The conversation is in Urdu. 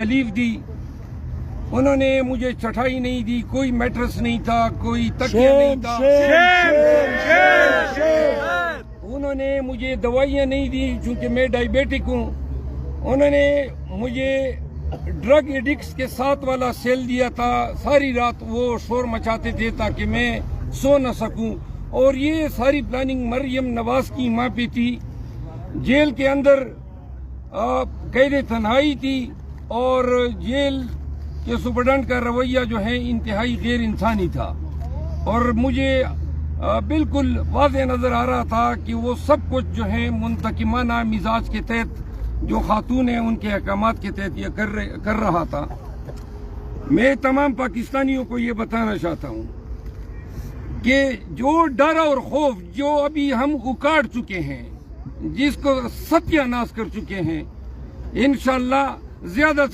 تکلیف دی. انہوں نے مجھے چٹائی نہیں دی، کوئی میٹرس نہیں تھا، کوئی تکیہ نہیں تھا. انہوں نے مجھے دوائیاں نہیں دی چونکہ میں ڈائبیٹک ہوں. انہوں نے مجھے ڈرگ ایڈکٹس کے ساتھ والا سیل دیا تھا. ساری رات وہ شور مچاتے تھے تاکہ میں سو نہ سکوں، اور یہ ساری پلاننگ مریم نواز کی ماں پہ تھی. جیل کے اندر قید تنہائی تھی، اور جیل کے سپرڈنٹ کا رویہ جو ہے انتہائی غیر انسانی تھا، اور مجھے بالکل واضح نظر آ رہا تھا کہ وہ سب کچھ جو ہے منتقمانہ مزاج کے تحت جو خاتون ہیں ان کے احکامات کے تحت یہ کر رہا تھا. میں تمام پاکستانیوں کو یہ بتانا چاہتا ہوں کہ جو ڈر اور خوف جو ابھی ہم اکاڑ چکے ہیں، جس کو ستیہ ناش کر چکے ہیں، انشاءاللہ زیادہ سے